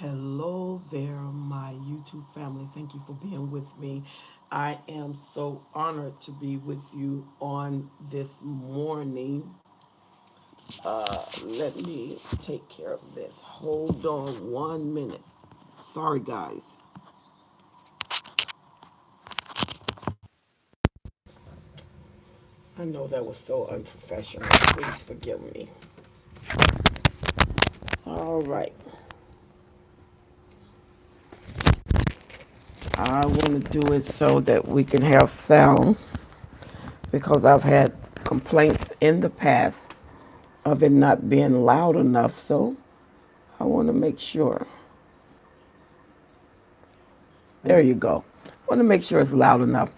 Hello there, my YouTube family. Thank you for being with me. I am so honored to be with you on this morning. Let me take care of this. Hold on 1 minute. Sorry, guys. I know that was so unprofessional. Please forgive me. All right. I want to do it so that we can have sound because I've had complaints in the past of it not being loud enough. So I want to make sure. There you go. I want to make sure it's loud enough.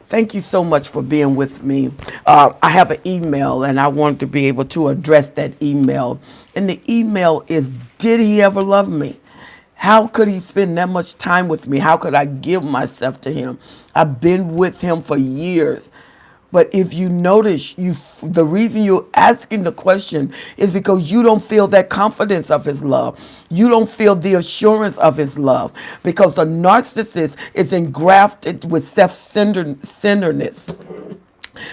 Thank you so much for being with me. I have an email and I want to be able to address that email. And the email is, did he ever love me? How could he spend that much time with me? How could I give myself to him? I've been with him for years. But if you notice, the reason you're asking the question is because you don't feel that confidence of his love. You don't feel the assurance of his love because the narcissist is engrafted with self-centeredness.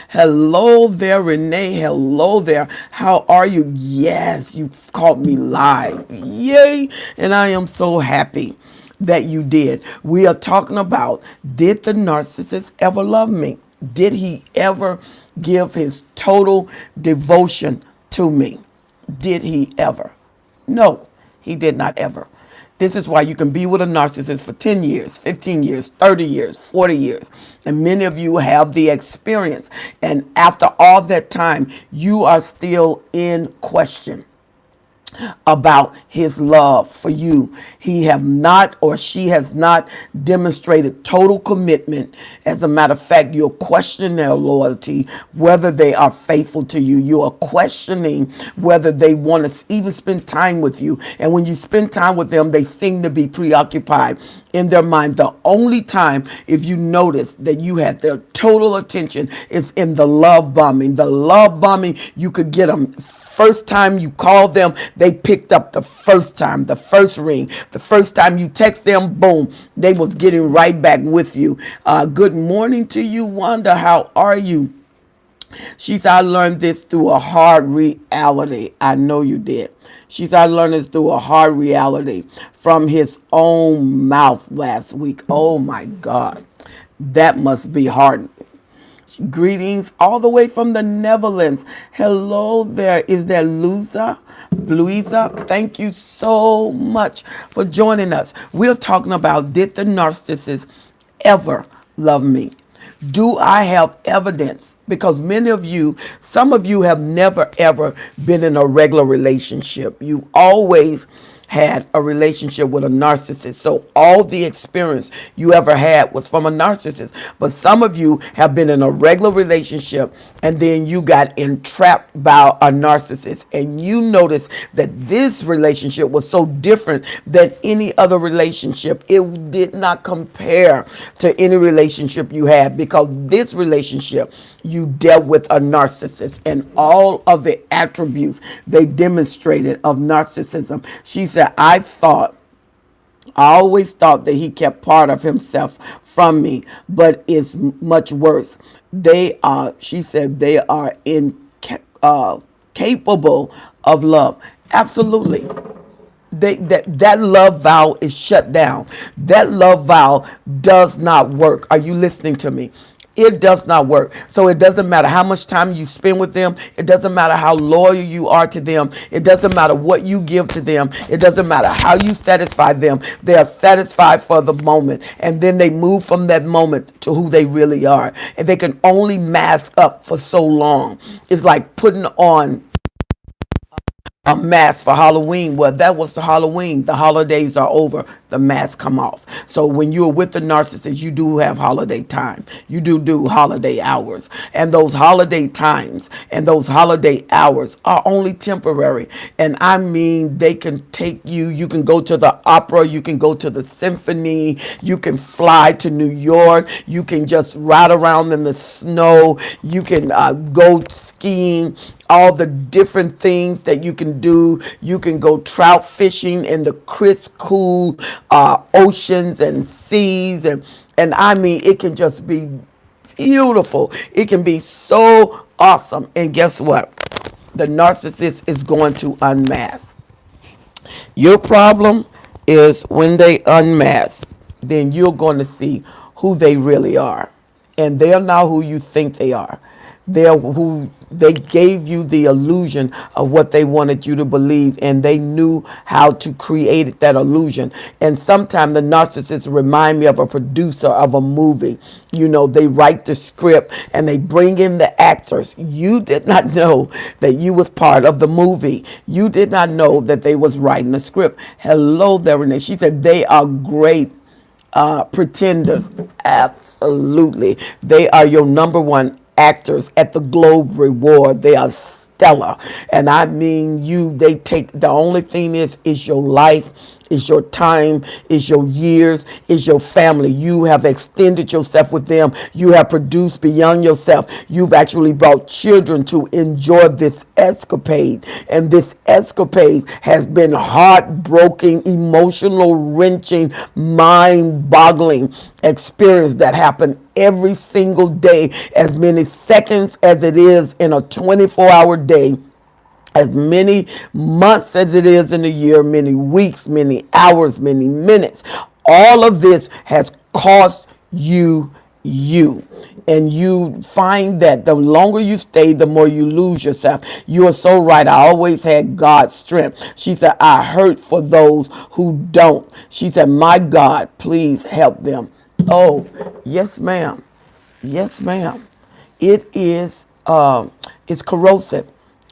Hello there, Renee. Hello there. How are you? Yes, you caught me live. Yay. And I am so happy that you did. We are talking about, did the narcissist ever love me? Did he ever give his total devotion to me? Did he ever? No, he did not ever. This is why you can be with a narcissist for 10 years, 15 years, 30 years, 40 years. And many of you have the experience. And after all that time, you are still in question about his love for you. He have not, or she has not, demonstrated total commitment. As a matter of fact, you're questioning their loyalty, whether they are faithful to you. You are questioning whether they want to even spend time with you. And when you spend time with them, they seem to be preoccupied in their mind. The only time, if you notice, that you had their total attention is in the love bombing. The love bombing, you could get them. First time you called them, they picked up the first time, the first ring. The first time you text them, boom, they was getting right back with you. Good morning to you, Wanda. How are you? She said, I learned this through a hard reality. I know you did. She said, I learned this through a hard reality from his own mouth last week. Oh my God. That must be hard. Greetings all the way from the Netherlands. Hello there. Is that Luisa? Louisa, thank you so much for joining us. We're talking about, did the narcissist ever love me? Do I have evidence? Because many of you, some of you have never ever been in a regular relationship. You've always had a relationship with a narcissist. So all the experience you ever had was from a narcissist. But some of you have been in a regular relationship and then you got entrapped by a narcissist and you noticed that this relationship was so different than any other relationship. It did not compare to any relationship you had because this relationship you dealt with a narcissist and all of the attributes they demonstrated of narcissism. She said, I always thought that he kept part of himself from me, but it's much worse. She said, they are capable of love. Absolutely. That love vow is shut down. That love vow does not work. Are you listening to me? It does not work. So it doesn't matter how much time you spend with them. It doesn't matter how loyal you are to them. It doesn't matter what you give to them. It doesn't matter how you satisfy them. They are satisfied for the moment. And then they move from that moment to who they really are. And they can only mask up for so long. It's like putting on a mask for Halloween. Well, that was the Halloween. The holidays are over. The mask come off. So when you're with the narcissist, you do have holiday time. You do holiday hours. And those holiday times and those holiday hours are only temporary. And I mean, they can take you. You can go to the opera. You can go to the symphony. You can fly to New York. You can just ride around in the snow. You can go skiing. all the different things that you can do. You can go trout fishing in the crisp, cool oceans and seas, and I mean, it can just be beautiful. It can be so awesome. And guess what? The narcissist is going to unmask. Your problem is when they unmask, then you're going to see who they really are. And they're not who you think they are. They're who they gave you the illusion of what they wanted you to believe, and they knew how to create that illusion. And sometimes the narcissists remind me of a producer of a movie. You know, they write the script and they bring in the actors. You did not know that you was part of the movie. You did not know that they was writing the script. Hello there, Renee. She said they are great pretenders. Absolutely. They are your number one actors at the Globe Reward. They are stellar. And I mean, they take, the only thing is your life, is your time, is your years, is your family. You have extended yourself with them. You have produced beyond yourself. You've actually brought children to enjoy this escapade. And this escapade has been heartbroken, emotional, wrenching, mind-boggling experience that happen every single day, as many seconds as it is in a 24-hour day, as many months as it is in a year, many weeks, many hours, many minutes. All of this has cost you. And you find that the longer you stay, the more you lose yourself. You are so right. I always had God's strength. She said, I hurt for those who don't. She said, my God, please help them. Oh, yes, ma'am. Yes, ma'am. It is, it's corrosive.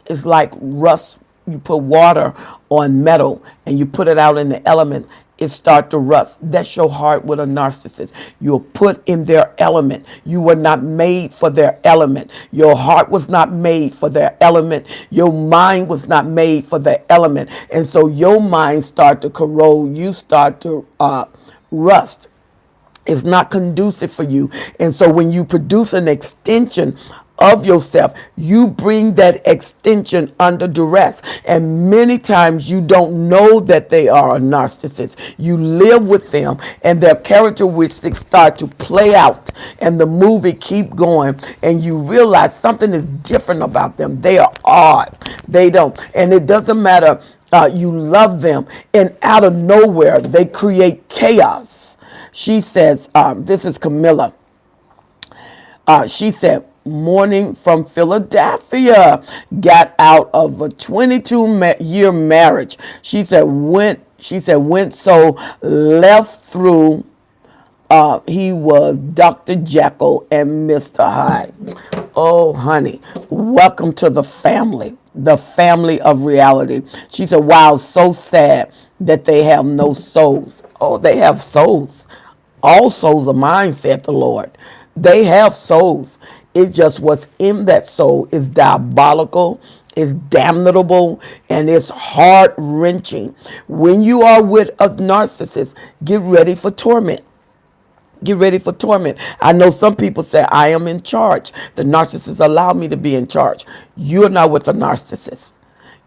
It's like rust. You put water on metal and you put it out in the elements, it start to rust. That's your heart with a narcissist. You're put in their element. You were not made for their element. Your heart was not made for their element. Your mind was not made for their element. And so your mind start to corrode. You start to rust. It's not conducive for you. And so when you produce an extension of yourself, you bring that extension under duress. And many times you don't know that they are a narcissist. You live with them and their characteristics start to play out and the movie keep going and you realize something is different about them. They are odd. They don't. And it doesn't matter. You love them and out of nowhere they create chaos. She says, this is Camilla. She said, morning from Philadelphia, got out of a 22-year marriage. She said, went so left through. He was Dr. Jekyll and Mr. Hyde. Oh, honey, welcome to the family of reality. She said, wow, so sad that they have no souls. Oh, they have souls. All souls are mine, said the Lord. They have souls. It's just what's in that soul is diabolical, is damnable, and it's heart-wrenching. When you are with a narcissist, get ready for torment. Get ready for torment. I know some people say, I am in charge. The narcissist allowed me to be in charge. You're not with a narcissist.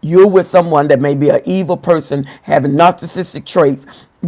You're with someone that may be an evil person, having narcissistic traits,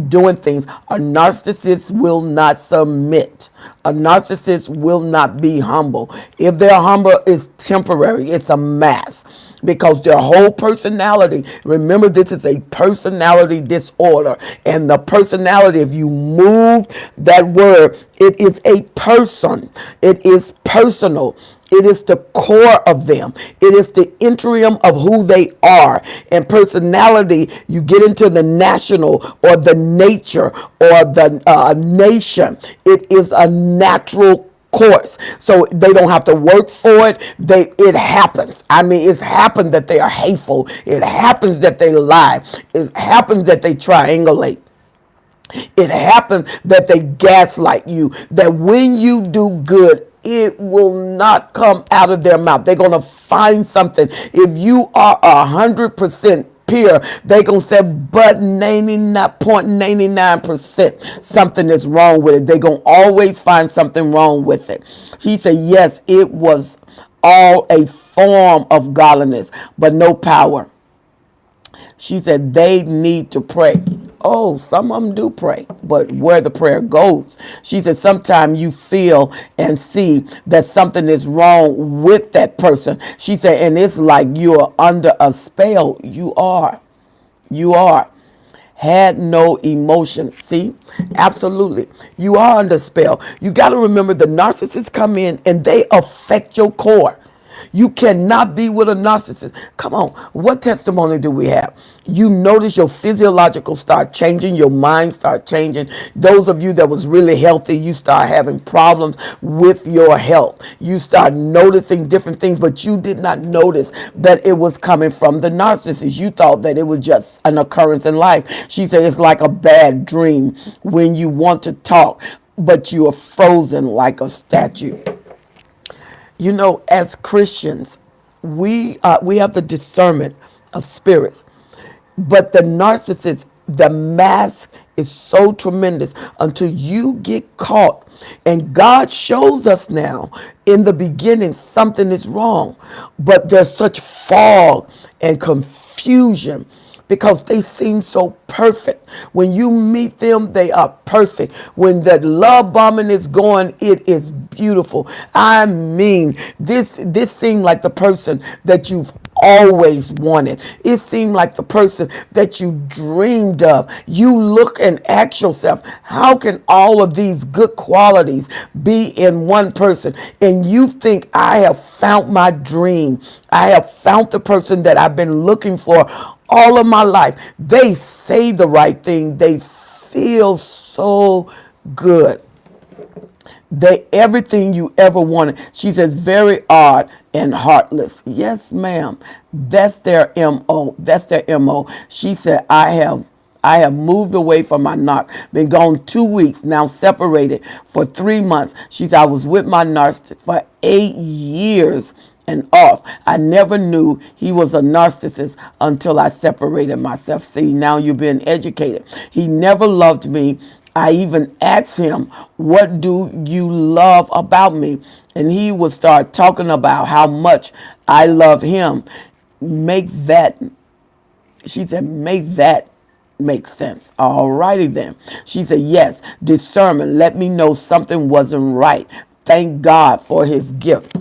doing things. A narcissist will not submit. A narcissist will not be humble. If they're humble, it's temporary. It's a mask. Because their whole personality, remember this is a personality disorder. And the personality, if you move that word, it is a person. It is personal. It is the core of them. It is the interim of who they are. And personality, you get into the national or the nature or the nation. It is a natural course. So they don't have to work for it. It happens. I mean, it's happened that they are hateful. It happens that they lie. It happens that they triangulate. It happens that they gaslight you. That when you do good, it will not come out of their mouth. They're going to find something. If you are 100% pure, they're going to say, but 99.99% something is wrong with it. They're going to always find something wrong with it. He said, yes, it was all a form of godliness, but no power. She said they need to pray. Oh, some of them do pray, but where the prayer goes. She said sometimes you feel and see that something is wrong with that person. She said, and it's like you're under a spell. You are. You are. Had no emotions. See, absolutely. You are under spell. You got to remember the narcissists come in and they affect your core. You cannot be with a narcissist. Come on. What testimony do we have? You notice your physiological start changing, your mind start changing. Those of you that was really healthy, you start having problems with your health. You start noticing different things, but you did not notice that it was coming from the narcissist. You thought that it was just an occurrence in life. She said it's like a bad dream when you want to talk, but you are frozen like a statue. You know, as Christians, we have the discernment of spirits, but the narcissist, the mask is so tremendous until you get caught. And God shows us now in the beginning something is wrong, but there's such fog and confusion because they seem so perfect. When you meet them, they are perfect. When that love bombing is going, it is beautiful. I mean, this seemed like the person that you've always wanted. It seemed like the person that you dreamed of. You look and ask yourself, how can all of these good qualities be in one person? And you think, I have found my dream. I have found the person that I've been looking for all of my life. They say the right thing. They feel so good. They everything you ever wanted. She says very odd and heartless. Yes, ma'am. That's their MO. That's their MO. She said, I have moved away from my knock. Been gone 2 weeks, now separated for 3 months. She said, I was with my narcissist for 8 years and off. I never knew he was a narcissist until I separated myself. See, now you're being educated. He never loved me. I even asked him, what do you love about me? And he would start talking about how much I love him. Make that, she said, make that make sense. All righty then. She said, yes, discernment. Let me know something wasn't right. Thank God for his gift.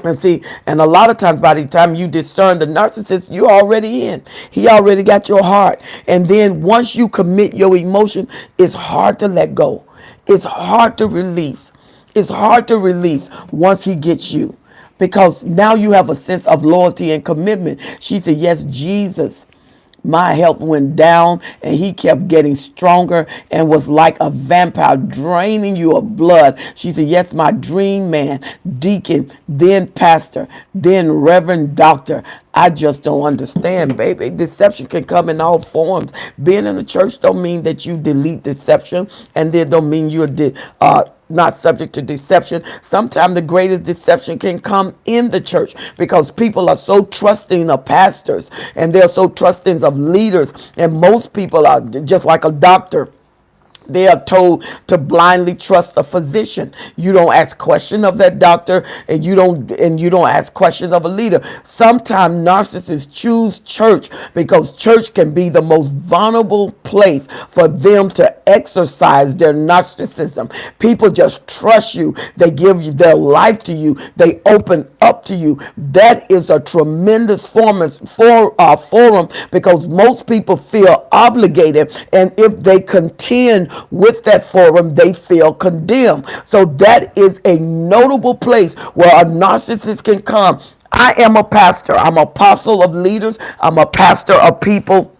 And see, and a lot of times by the time you discern the narcissist, you're already in. He already got your heart. And then once you commit your emotion, it's hard to let go. It's hard to release. It's hard to release once he gets you. Because now you have a sense of loyalty and commitment. She said, yes, Jesus. My health went down and he kept getting stronger and was like a vampire draining you of blood. She said, yes, my dream man, deacon, then pastor, then reverend doctor. I just don't understand, baby. Deception can come in all forms. Being in the church don't mean that you delete deception, and then don't mean you're not subject to deception. Sometimes the greatest deception can come in the church because people are so trusting of pastors and they're so trusting of leaders. And most people are just like a doctor. They are told to blindly trust a physician. You don't ask questions of that doctor, and you don't ask questions of a leader. Sometimes narcissists choose church because church can be the most vulnerable place for them to exercise their narcissism. People just trust you. They give you their life to you. They open up to you. That is a tremendous forum because most people feel obligated, and if they contend with that forum, they feel condemned. So that is a notable place where a narcissist can come. I am a pastor. I'm an apostle of leaders. I'm a pastor of people.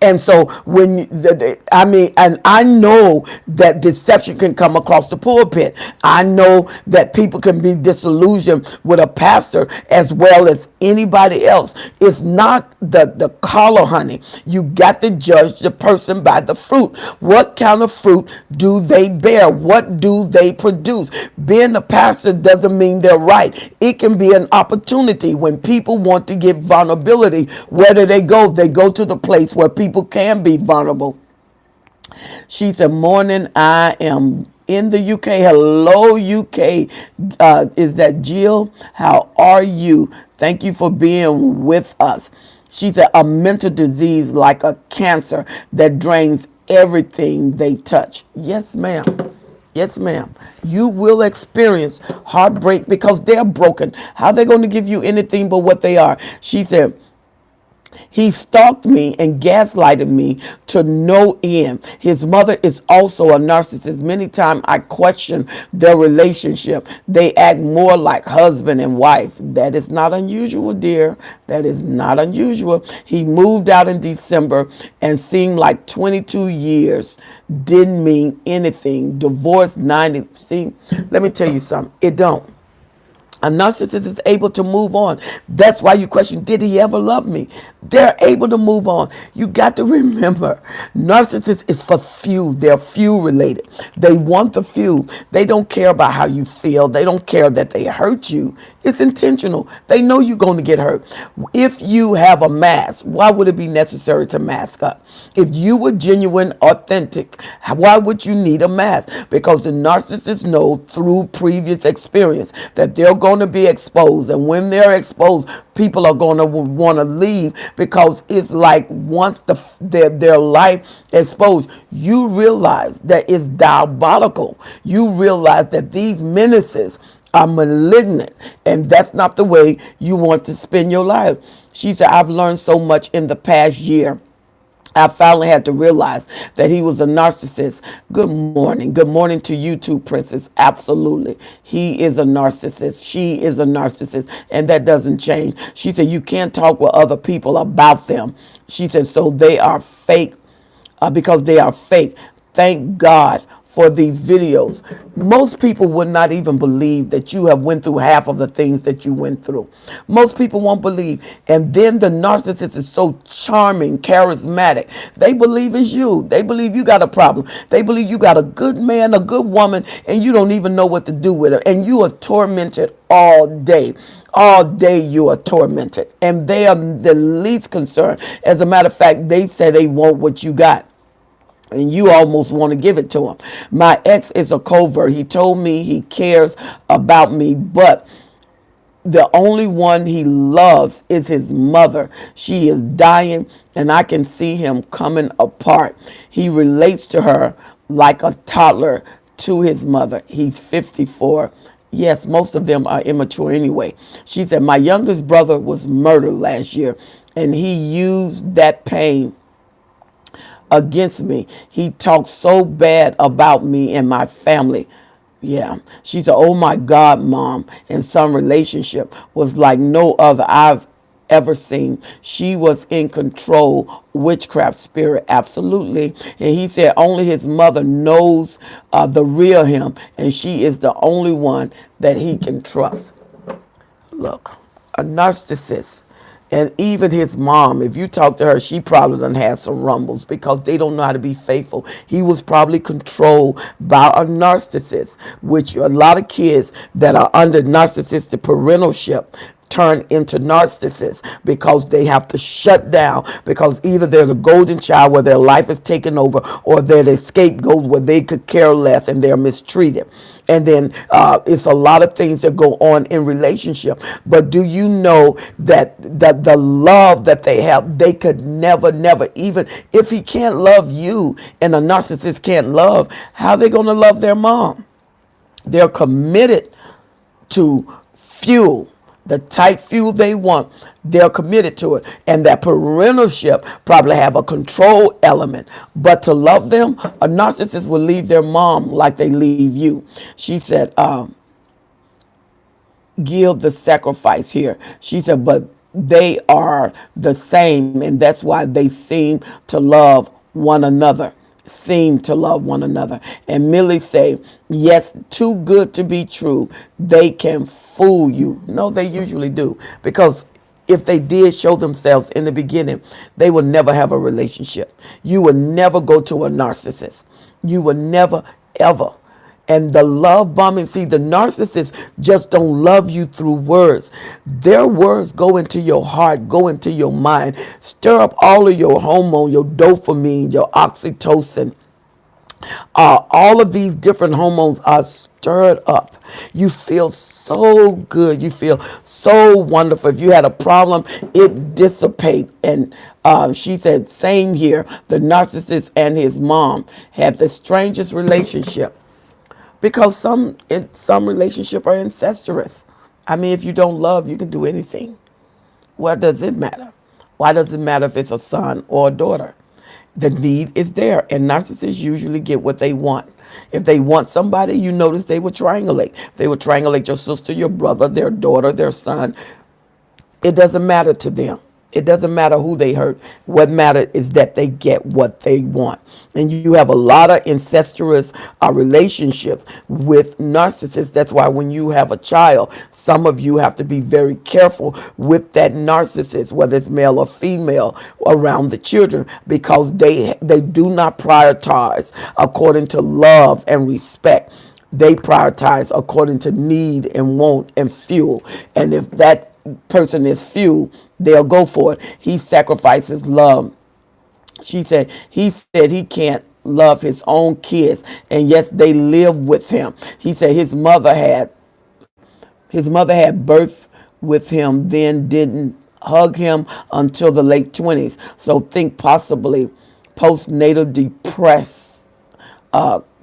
And so and I know that deception can come across the pulpit. I know that people can be disillusioned with a pastor as well as anybody else. It's not the color, honey. You got to judge the person by the fruit. What kind of fruit do they bear? What do they produce? Being a pastor doesn't mean they're right. It can be an opportunity when people want to give vulnerability. Where do they go? They go to the place where people can be vulnerable. She said, morning, I am in the UK. Hello, UK. Is that Jill? How are you? Thank you for being with us. She said, a mental disease like a cancer that drains everything they touch. Yes, ma'am. Yes, ma'am. You will experience heartbreak because they're broken. How are they going to give you anything but what they are? She said, he stalked me and gaslighted me to no end. His mother is also a narcissist. Many times I question their relationship. They act more like husband and wife. That is not unusual, dear. That is not unusual. He moved out in December and seemed like 22 years didn't mean anything. Divorced 90. See, let me tell you something. It don't. A narcissist is able to move on. That's why you question, did he ever love me? They're able to move on. You got to remember, narcissist is for few. They're few related. They want the few. They don't care about how you feel. They don't care that they hurt you. It's intentional. They know you're going to get hurt. If you have a mask, why would it be necessary to mask up? If you were genuine, authentic, why would you need a mask? Because the narcissists know through previous experience that they're going to be exposed. And when they're exposed, people are going to want to leave because it's like once their life exposed, you realize that it's diabolical. You realize that these menaces are malignant, and that's not the way you want to spend your life. She said, I've learned so much in the past year. I finally had to realize that he was a narcissist. Good morning. Good morning to you too, Princess. Absolutely. He is a narcissist. She is a narcissist. And that doesn't change. She said, you can't talk with other people about them. She said, so they are fake because they are fake. Thank God for these videos. Most people would not even believe that you have went through half of the things that you went through. Most people won't believe. And then the narcissist is so charming, charismatic. They believe it's you. They believe you got a problem. They believe you got a good man, a good woman, and you don't even know what to do with her. And you are tormented all day. All day you are tormented. And they are the least concerned. As a matter of fact, they say they want what you got. And you almost want to give it to him. My ex is a covert. He told me he cares about me, but the only one he loves is his mother. She is dying, and I can see him coming apart. He relates to her like a toddler to his mother. He's 54. Yes, most of them are immature anyway. She said, my youngest brother was murdered last year, and he used that pain against me. He talked so bad about me and my family. Yeah. She said, oh my God, Mom. And some relationship was like no other I've ever seen. She was in control, witchcraft spirit. Absolutely. And he said only his mother knows the real him. And she is the only one that he can trust. Look, a narcissist. And even his mom, if you talk to her, she probably done had some rumbles because they don't know how to be faithful. He was probably controlled by a narcissist, which a lot of kids that are under narcissistic parentalship turn into narcissists because they have to shut down because either they're the golden child where their life is taken over or they're the scapegoat where they could care less and they're mistreated. And then it's a lot of things that go on in relationship. But do you know that the love that they have, they could never, even if he can't love you and a narcissist can't love, how are they going to love their mom? They're committed to fuel. The type fuel they want, they're committed to it. And that parentalship probably have a control element. But to love them, a narcissist will leave their mom like they leave you. She said, give the sacrifice here. She said, but they are the same. And that's why they seem to love one another. And Millie say, yes, too good to be true. They can fool you. No, they usually do. Because if they did show themselves in the beginning, they will never have a relationship. You will never go to a narcissist. You will never, ever. And the love bombing, see, the narcissists just don't love you through words. Their words go into your heart, go into your mind, stir up all of your hormone, your dopamine, your oxytocin, All of these different hormones are stirred up. You feel so good. You feel so wonderful. If you had a problem, it dissipates. And she said, same here. The narcissist and his mom had the strangest relationship because some relationship are incestuous. I mean, if you don't love, you can do anything. What does it matter? Why does it matter if it's a son or a daughter? The need is there, and narcissists usually get what they want. If they want somebody, you notice they will triangulate. They will triangulate your sister, your brother, their daughter, their son. It doesn't matter to them. It doesn't matter who they hurt. What matters is that they get what they want. And you have a lot of incestuous relationships with narcissists. That's why when you have a child, some of you have to be very careful with that narcissist, whether it's male or female, around the children, because they do not prioritize according to love and respect. They prioritize according to need and want and fuel. And if that person is fuel, they'll go for it. He sacrifices love. He said he can't love his own kids, and yes, they live with him. He said his mother had birth with him, then didn't hug him until the late 20s. So think possibly postnatal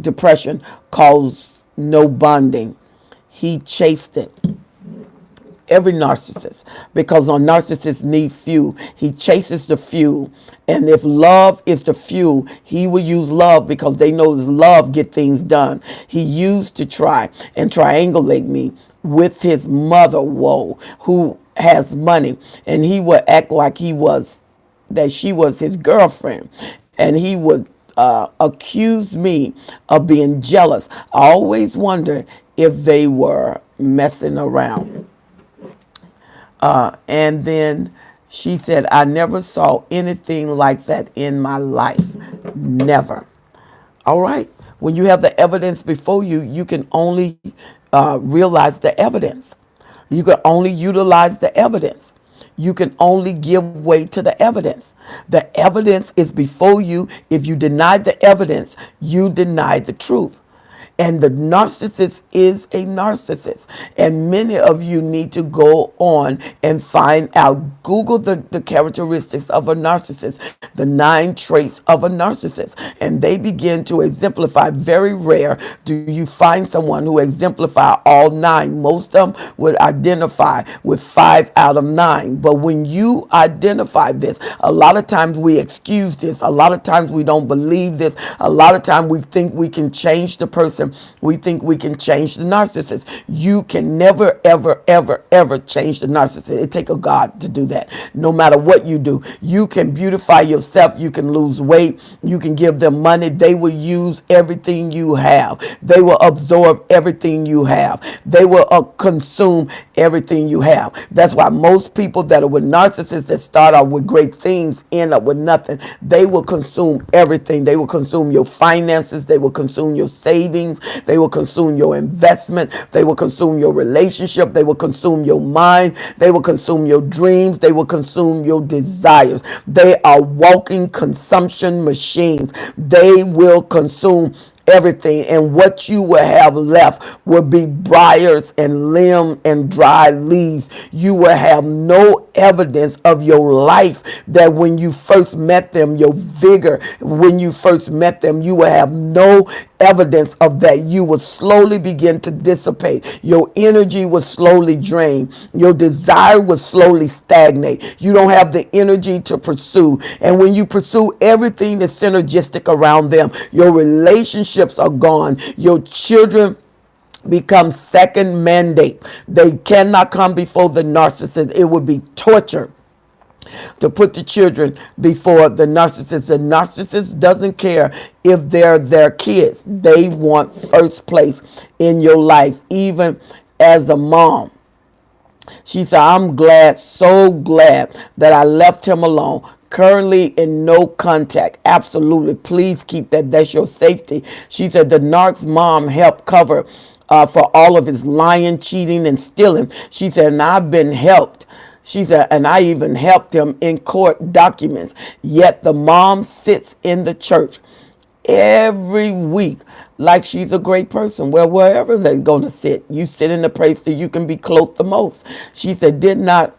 depression caused no bonding. He chased it. Every narcissist, because our narcissists need fuel. He chases the fuel, and if love is the fuel, he will use love because they know his love get things done. He used to try and triangulate me with his mother, who has money, and he would act like that she was his girlfriend, and he would accuse me of being jealous. I always wonder if they were messing around. And then she said, I never saw anything like that in my life. Never. All right. When you have the evidence before you, you can only realize the evidence. You can only utilize the evidence. You can only give way to the evidence. The evidence is before you. If you deny the evidence, you deny the truth. And the narcissist is a narcissist. And many of you need to go on and find out. Google the characteristics of a narcissist, the 9 traits of a narcissist. And they begin to exemplify. Very rare do you find someone who exemplify all 9. Most of them would identify with 5 out of 9. But when you identify this, a lot of times we excuse this. A lot of times we don't believe this. A lot of times we think we can change the person. We think we can change the narcissist. You can never, ever, ever, ever change the narcissist. It takes a God to do that. No matter what you do, you can beautify yourself. You can lose weight. You can give them money. They will use everything you have. They will absorb everything you have. They will consume everything you have. That's why most people that are with narcissists that start off with great things end up with nothing. They will consume everything. They will consume your finances. They will consume your savings. They will consume your investment. They will consume your relationship. They will consume your mind. They will consume your dreams. They will consume your desires. They are walking consumption machines. They will consume everything, and what you will have left will be briars and limb and dry leaves. You will have no evidence of your life that when you first met them, your vigor, when you first met them, you will have no evidence of that. You will slowly begin to dissipate. Your energy will slowly drain. Your desire will slowly stagnate. You don't have the energy to pursue. And when you pursue everything that's synergistic around them, your relationships are gone. Your children become second mandate. They cannot come before the narcissist. It would be torture to put the children before the narcissist. The narcissist doesn't care if they're their kids. They want first place in your life, even as a mom. She said, I'm glad, so glad that I left him alone. Currently in no contact. Absolutely. Please keep that. That's your safety. She said the narc's mom helped cover for all of his lying, cheating, and stealing. She said, and I've been helped. She said, and I even helped him in court documents. Yet the mom sits in the church every week like she's a great person. Well, wherever they're going to sit, you sit in the place that you can be close the most. She said, didn't know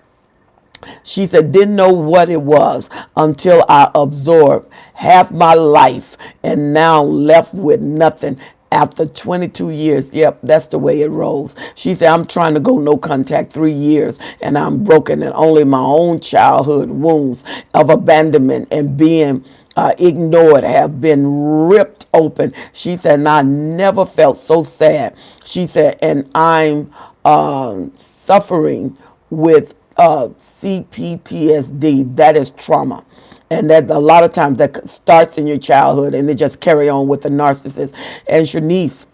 what it was until I absorbed half my life and now left with nothing after 22 years. Yep, that's the way it rolls. She said, I'm trying to go no contact 3 years and I'm broken, and only my own childhood wounds of abandonment and being ignored have been ripped open. She said, and I never felt so sad. She said, and I'm suffering with CPTSD. That is trauma. And that a lot of times that starts in your childhood and they just carry on with the narcissist. And Shanice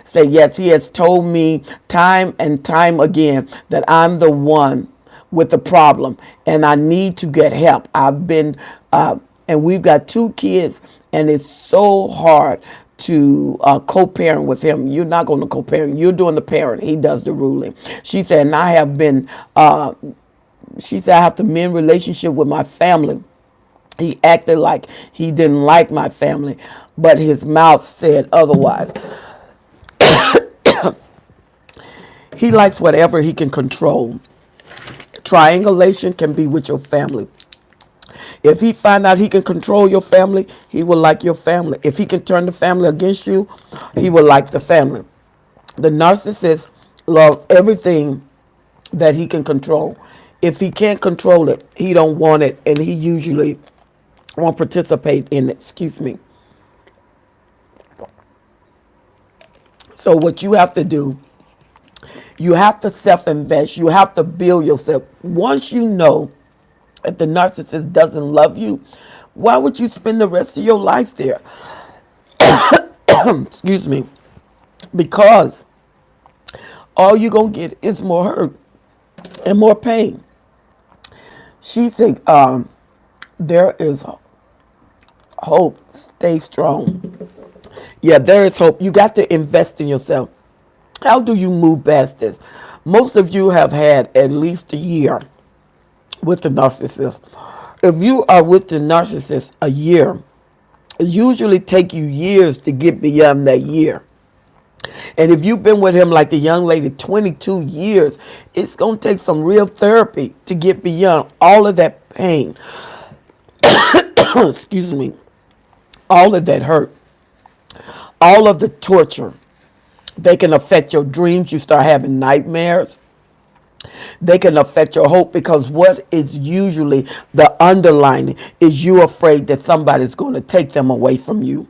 say, yes, he has told me time and time again that I'm the one with the problem and I need to get help. And we've got 2 kids, and it's so hard to co-parent with him. You're not going to co-parent. You're doing the parent. He does the ruling. She said, and I have been, she said, I have to mend relationship with my family. He acted like he didn't like my family, but his mouth said otherwise. He likes whatever he can control. Triangulation can be with your family. If he find out he can control your family, he will like your family. If he can turn the family against you, he will like the family. The narcissist loves everything that he can control. If he can't control it, he don't want it, and he usually won't participate in it. Excuse me. So what you have to do, you have to self-invest. You have to build yourself. Once you know if the narcissist doesn't love you, why would you spend the rest of your life there? Excuse me. Because all you're going to get is more hurt and more pain. She said, there is hope. Stay strong. Yeah, there is hope. You got to invest in yourself. How do you move past this? Most of you have had at least a year with the narcissist. If you are with the narcissist a year, it usually take you years to get beyond that year. And if you've been with him like the young lady 22 years, it's going to take some real therapy to get beyond all of that pain. Excuse me. All of that hurt. All of the torture. They can affect your dreams. You start having nightmares. They can affect your hope, because what is usually the underlining is you afraid that somebody's going to take them away from you.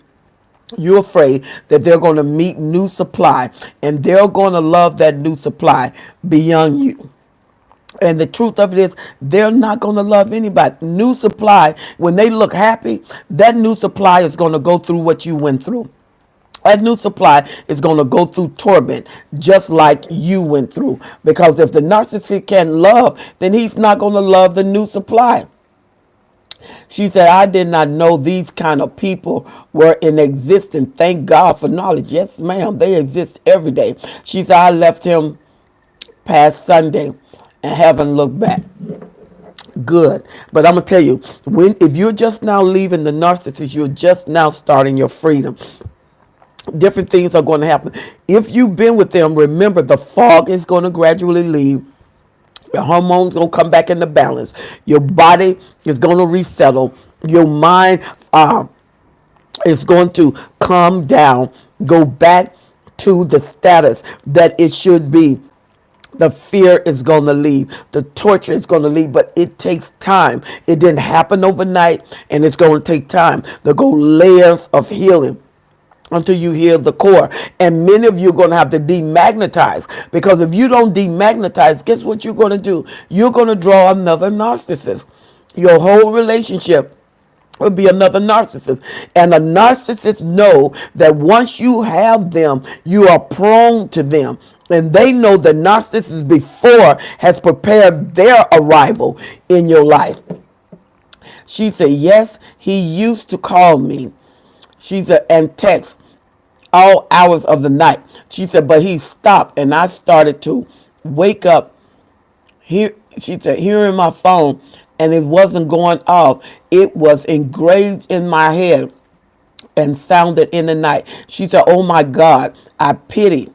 You're afraid that they're going to meet new supply and they're going to love that new supply beyond you. And the truth of it is, they're not going to love anybody. New supply, when they look happy, that new supply is going to go through what you went through. That new supply is going to go through torment just like you went through. Because if the narcissist can't love, then he's not going to love the new supply. She said, I did not know these kind of people were in existence. Thank God for knowledge. Yes, ma'am. They exist every day. She said, I left him past Sunday and haven't looked back. Good. But I'm going to tell you, if you're just now leaving the narcissist, you're just now starting your freedom. Different things are going to happen. If you've been with them, remember the fog is going to gradually leave. Your hormones going to come back into balance. Your body is going to resettle. Your mind is going to calm down. Go back to the status that it should be. The fear is going to leave. The torture is going to leave, but it takes time. It didn't happen overnight, and it's going to take time. There go layers of healing until you heal the core. And many of you are going to have to demagnetize, because if you don't demagnetize, guess what you're going to do? You're going to draw another narcissist. Your whole relationship will be another narcissist. And a narcissist know that once you have them, you are prone to them. And they know the narcissist before has prepared their arrival in your life. She said, yes, he used to call me. She said, and text all hours of the night. She said, but he stopped, and I started to wake up. Here, she said, hearing my phone, and it wasn't going off. It was engraved in my head. and sounded in the night. She said, oh my God, I pity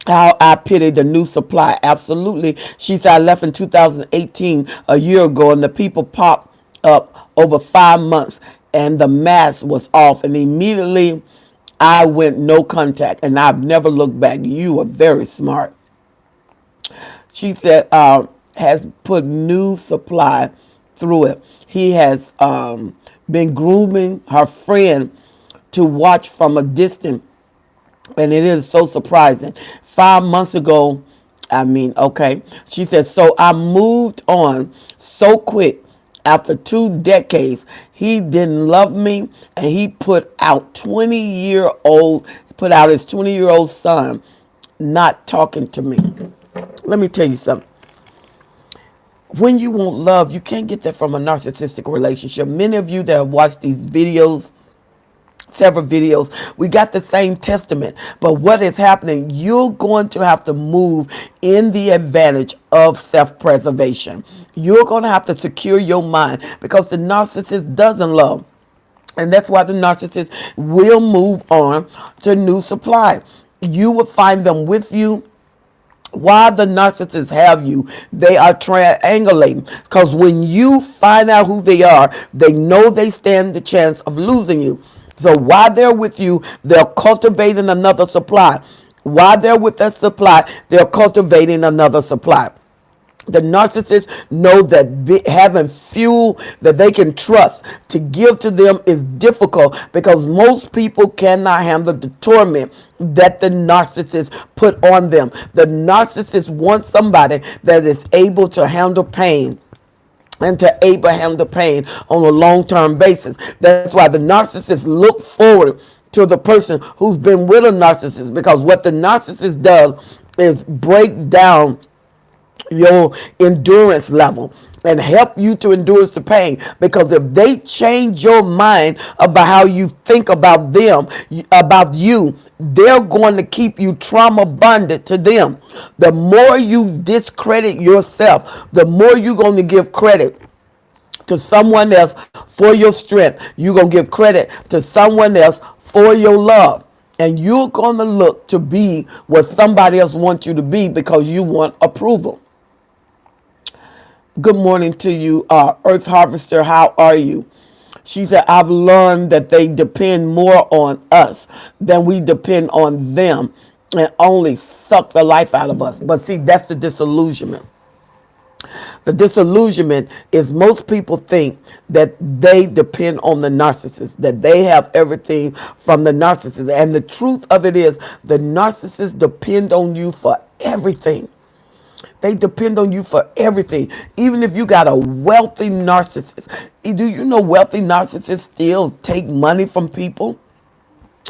how I pity the new supply. Absolutely. She said, I left in 2018, a year ago, and the people popped up over 5 months and the mask was off. And immediately I went no contact and I've never looked back. You are very smart. She said, has put new supply through it. He has been grooming her friend to watch from a distance. And it is so surprising. 5 months ago, okay. She said, so I moved on so quick. After 2 decades, he didn't love me, and he put out his 20-year-old son not talking to me. Let me tell you something. When you want love, you can't get that from a narcissistic relationship. Many of you that have watched these videos, several videos, we got the same testament. But what is happening, you're going to have to move in the advantage of self-preservation. You're going to have to secure your mind because the narcissist doesn't love. And that's why the narcissist will move on to new supply. You will find them with you. While the narcissists have you, they are triangulating. Because when you find out who they are, they know they stand the chance of losing you. So while they're with you, they're cultivating another supply. While they're with that supply, they're cultivating another supply. The narcissists know that having fuel that they can trust to give to them is difficult because most people cannot handle the torment that the narcissist put on them. The narcissist wants somebody that is able to handle pain and to handle the pain on a long-term basis. That's why the narcissists look forward to the person who's been with a narcissist, because what the narcissist does is break down your endurance level and help you to endure the pain. Because if they change your mind about how you think about them, about you, they're going to keep you trauma bonded to them. The more you discredit yourself, the more you're going to give credit to someone else for your strength. You're going to give credit to someone else for your love. And you're going to look to be what somebody else wants you to be because you want approval. Good morning to you, Earth Harvester. How are you? She said, I've learned that they depend more on us than we depend on them and only suck the life out of us. But see, that's the disillusionment. The disillusionment is most people think that they depend on the narcissist, that they have everything from the narcissist. And the truth of it is the narcissist depend on you for everything. They depend on you for everything. Even if you got a wealthy narcissist. Do you know wealthy narcissists still take money from people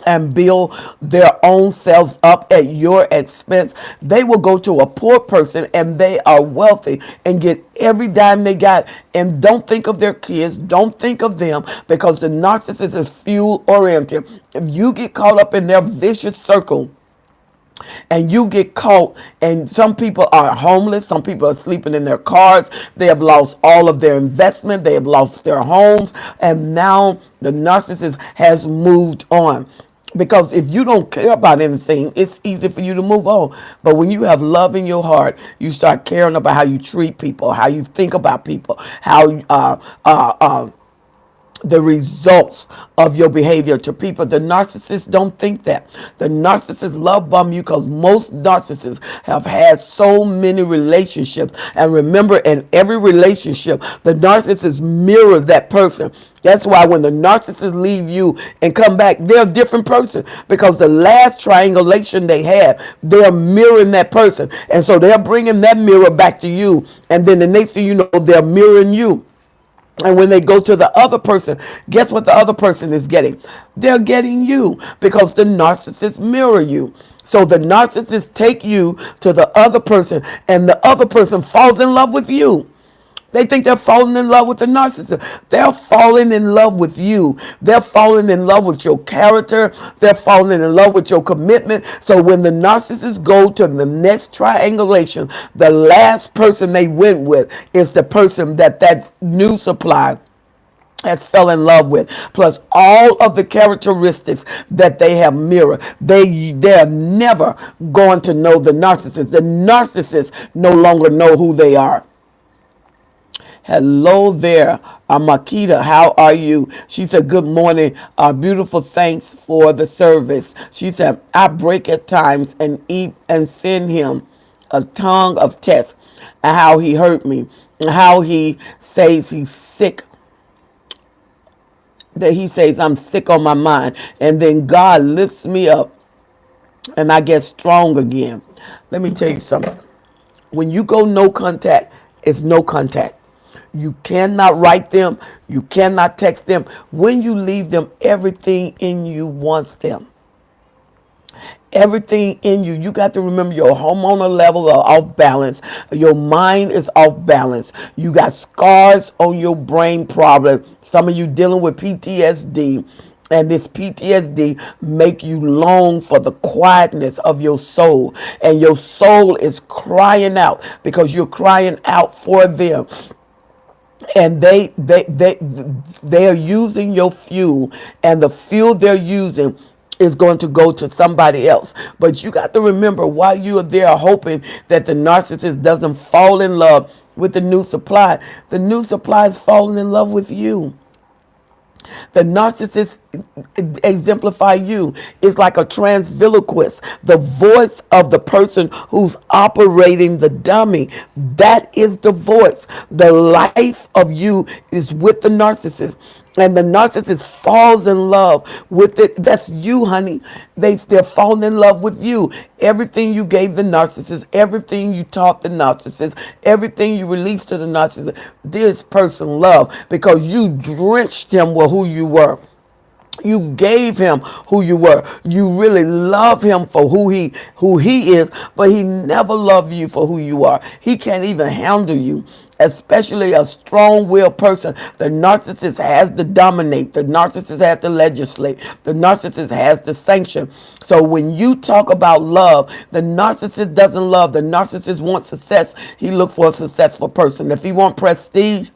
and build their own selves up at your expense? They will go to a poor person and they are wealthy and get every dime they got and don't think of their kids, don't think of them, because the narcissist is fuel oriented. If you get caught up in their vicious circle, and you get caught, and some people are homeless, some people are sleeping in their cars, they have lost all of their investment, they have lost their homes, and now the narcissist has moved on. Because if you don't care about anything, it's easy for you to move on. But when you have love in your heart, you start caring about how you treat people, how you think about people, how the results of your behavior to people. The narcissists don't think that. The narcissists love bomb you because most narcissists have had so many relationships. And remember, in every relationship, the narcissist mirrors that person. That's why when the narcissists leave you and come back, they're a different person, because the last triangulation they had, they're mirroring that person. And so they're bringing that mirror back to you. And then the next thing you know, they're mirroring you. And when they go to the other person, guess what the other person is getting? They're getting you, because the narcissists mirror you. So the narcissists take you to the other person and the other person falls in love with you. They think they're falling in love with the narcissist. They're falling in love with you. They're falling in love with your character. They're falling in love with your commitment. So when the narcissists go to the next triangulation, the last person they went with is the person that new supply has fell in love with, plus all of the characteristics that they have mirrored. They're never going to know the narcissist. The narcissists no longer know who they are. Hello there, Makita. How are you? She said, good morning. Beautiful. Thanks for the service. She said, I break at times and eat and send him a tongue of text and how he hurt me and how he says he's sick, that he says I'm sick on my mind, and then God lifts me up and I get strong again. Let me tell you something. When you go no contact, it's no contact. You cannot write them. You cannot text them. When you leave them, everything in you wants them. Everything in you. You got to remember your hormonal level are off balance. Your mind is off balance. You got scars on your brain problem. Some of you dealing with PTSD. And this PTSD make you long for the quietness of your soul. And your soul is crying out because you're crying out for them. And they are using your fuel, and the fuel they're using is going to go to somebody else. But you got to remember, while you are there hoping that the narcissist doesn't fall in love with the new supply is falling in love with you. The narcissist exemplify you is like a transviloquist, the voice of the person who's operating the dummy. That is the voice. The life of you is with the narcissist. And the narcissist falls in love with it. That's you, honey. They're falling in love with you. Everything you gave the narcissist, everything you taught the narcissist, everything you released to the narcissist, this person loved because you drenched him with who you were. You gave him who you were. You really love him for who he is, but he never loved you for who you are. He can't even handle you, especially a strong-willed person. The narcissist has to dominate. The narcissist has to legislate. The narcissist has to sanction. So when you talk about love, the narcissist doesn't love. The narcissist wants success. He looks for a successful person. If he wants prestige,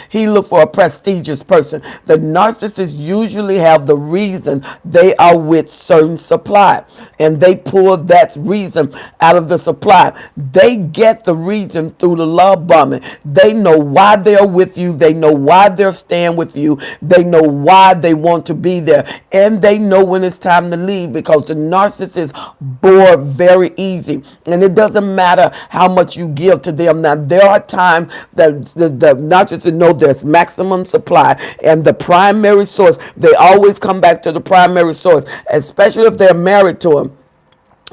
he look for a prestigious person. The narcissists usually have the reason they are with certain supply, and they pull that reason out of the supply. They get the reason through the love bombing. They know why they're with you. They know why they're staying with you. They know why they want to be there, and they know when it's time to leave because the narcissist bore very easy, and it doesn't matter how much you give to them. Now there are times that the narcissist know there's maximum supply, and the primary source, they always come back to the primary source, especially if they're married to him.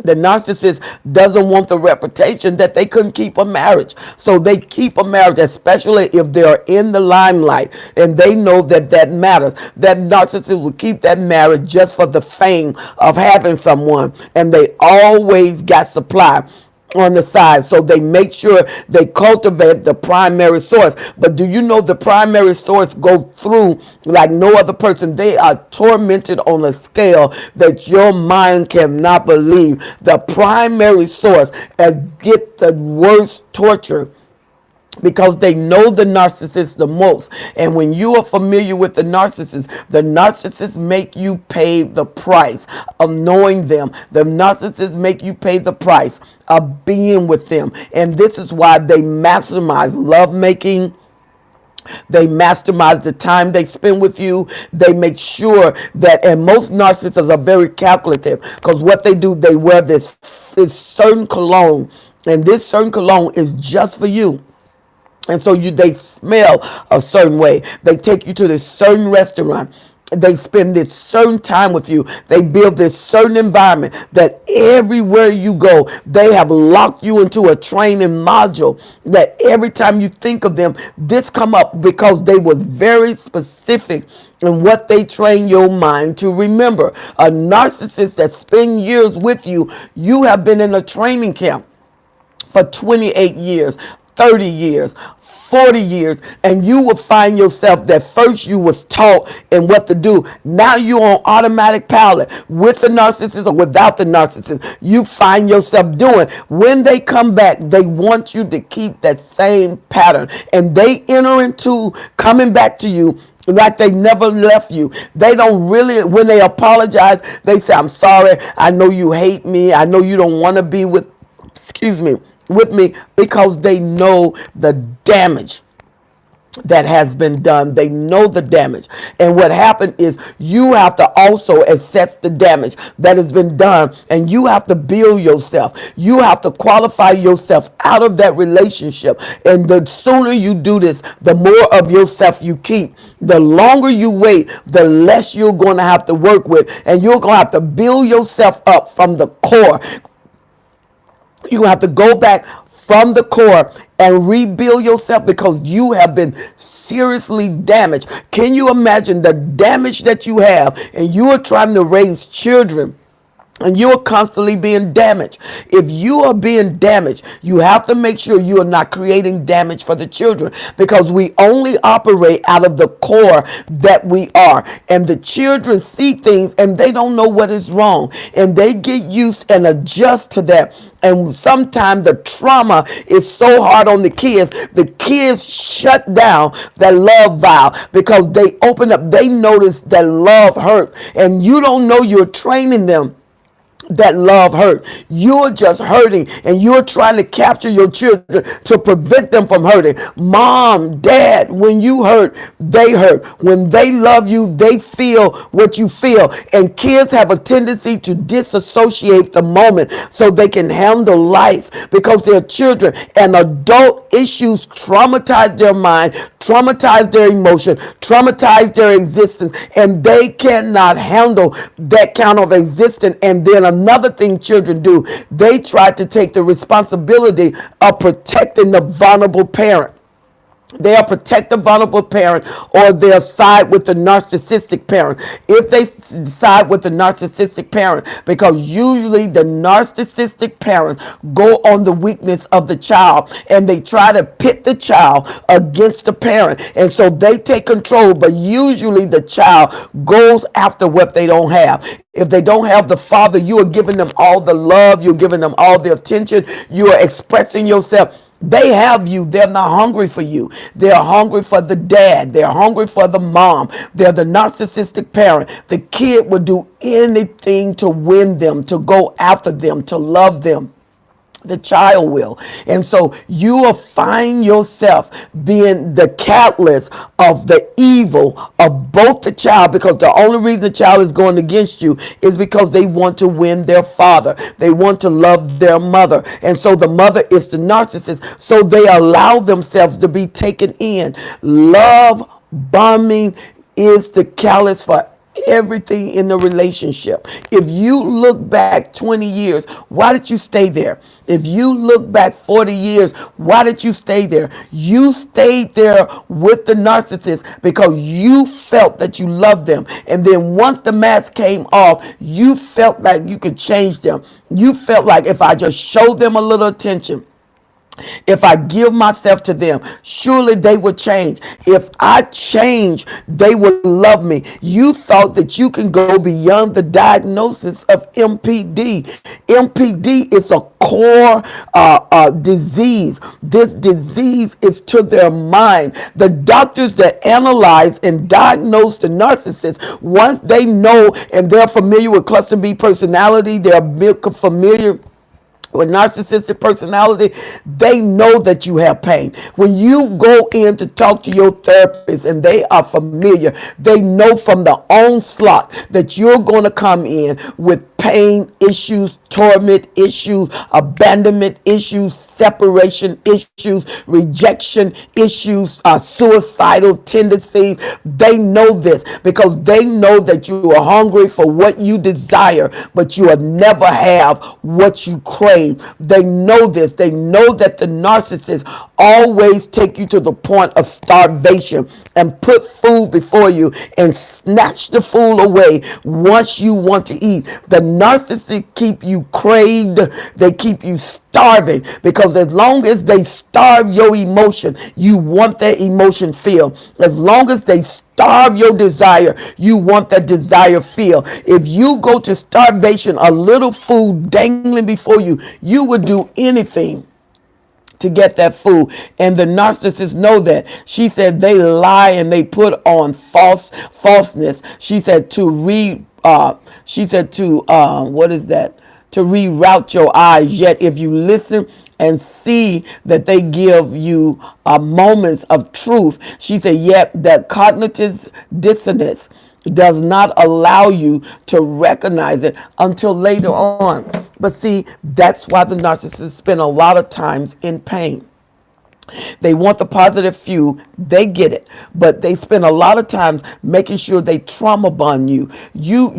The narcissist doesn't want the reputation that they couldn't keep a marriage. So they keep a marriage, especially if they're in the limelight and they know that that matters. That narcissist will keep that marriage just for the fame of having someone. And they always got supply on the side, so they make sure they cultivate the primary source. But do you know the primary source go through like no other person? They are tormented on a scale that your mind cannot believe. The primary source get the worst torture because they know the narcissist the most. And when you are familiar with the narcissists make you pay the price of knowing them. The narcissists make you pay the price of being with them. And this is why they maximize lovemaking. They mastermize the time they spend with you. They make sure that, and most narcissists are very calculative because what they do, they wear this certain cologne, and this certain cologne is just for you. And so they smell a certain way. They take you to this certain restaurant. They spend this certain time with you. They build this certain environment that everywhere you go, they have locked you into a training module that every time you think of them, this come up because they was very specific in what they train your mind to remember. A narcissist that spend years with you, you have been in a training camp for 28 years. 30 years, 40 years, and you will find yourself that first you was taught and what to do. Now you're on automatic pilot with the narcissist or without the narcissist. You find yourself doing. When they come back, they want you to keep that same pattern, and they enter into coming back to you like they never left you. They don't really, when they apologize, they say, I'm sorry. I know you hate me. I know you don't want to be with, excuse me, with me, because they know the damage that has been done. They know the damage. And what happened is you have to also assess the damage that has been done, and you have to build yourself. You have to qualify yourself out of that relationship. And the sooner you do this, the more of yourself you keep. The longer you wait, the less you're going to have to work with, and you're going to have to build yourself up from the core. You're going to have to go back from the core and rebuild yourself, because you have been seriously damaged. Can you imagine the damage that you have, and you are trying to raise children and you're constantly being damaged? If you are being damaged, you have to make sure you are not creating damage for the children, because we only operate out of the core that we are. And the children see things and they don't know what is wrong, and they get used and adjust to that. And sometimes the trauma is so hard on the kids shut down that love valve, because they open up, they notice that love hurts, and you don't know you're training them that love hurt. You're just hurting, and you're trying to capture your children to prevent them from hurting. Mom, dad, when you hurt, they hurt. When they love you, they feel what you feel. And kids have a tendency to disassociate the moment so they can handle life, because they're children, and adult issues traumatize their mind, traumatize their emotion, traumatize their existence, and they cannot handle that kind of existence. And then another thing children do, they try to take the responsibility of protecting the vulnerable parent. They'll protect the vulnerable parent, or they'll side with the narcissistic parent. If they side with the narcissistic parent, because usually the narcissistic parents go on the weakness of the child, and they try to pit the child against the parent. And so they take control, but usually the child goes after what they don't have. If they don't have the father, you are giving them all the love, you're giving them all the attention, you are expressing yourself. They have you. They're not hungry for you. They're hungry for the dad. They're hungry for the mom. They're the narcissistic parent. The kid will do anything to win them, to go after them, to love them. The child will. And so you will find yourself being the catalyst of the evil of both the child, because the only reason the child is going against you is because they want to win their father. They want to love their mother. And so the mother is the narcissist. So they allow themselves to be taken in. Love bombing is the catalyst for everything in the relationship. If you look back 20 years, why did you stay there? If you look back 40 years, why did you stay there? You stayed there with the narcissist because you felt that you loved them. And then once the mask came off, you felt like you could change them. You felt like if I just show them a little attention, if I give myself to them, surely they will change. If I change, they will love me. You thought that you can go beyond the diagnosis of MPD. MPD is a core disease. This disease is to their mind. The doctors that analyze and diagnose the narcissist, once they know and they're familiar with cluster B personality, they're familiar with narcissistic personality, they know that you have pain. When you go in to talk to your therapist and they are familiar, they know from the onslaught that you're going to come in with pain issues, torment issues, abandonment issues, separation issues, rejection issues, suicidal tendencies. They know this because they know that you are hungry for what you desire, but you will never have what you crave. They know this. They know that the narcissist always take you to the point of starvation and put food before you and snatch the food away once you want to eat. The narcissists keep you craved. They keep you starving, because as long as they starve your emotion, you want that emotion filled. As long as they starve your desire, you want that desire filled. If you go to starvation, a little food dangling before you, you would do anything to get that food. And the narcissists know that. She said they lie and they put on falseness. She said to what is that? To reroute your eyes. Yet if you listen and see that they give you moments of truth, she said, yet that cognitive dissonance does not allow you to recognize it until later on. But see, that's why the narcissists spend a lot of times in pain. They want the positive few, they get it, but they spend a lot of times making sure they trauma bond you. You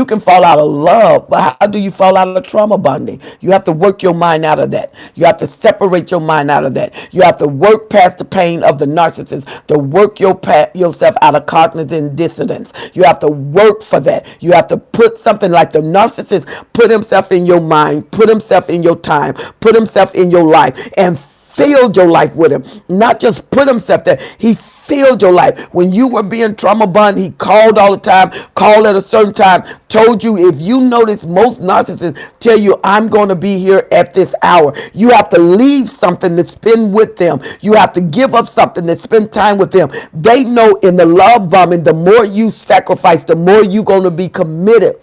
can fall out of love, but how do you fall out of trauma bonding? You have to work your mind out of that. You have to separate your mind out of that. You have to work past the pain of the narcissist to work yourself out of cognitive dissonance. You have to work for that. You have to put something like the narcissist, put himself in your mind, put himself in your time, put himself in your life, and filled your life with him. Not just put himself there, he filled your life. When you were being trauma bond, he called all the time, called at a certain time, told you. If you notice, most narcissists tell you, I'm going to be here at this hour. You have to leave something to spend with them. You have to give up something to spend time with them. They know in the love bombing, the more you sacrifice, the more you're going to be committed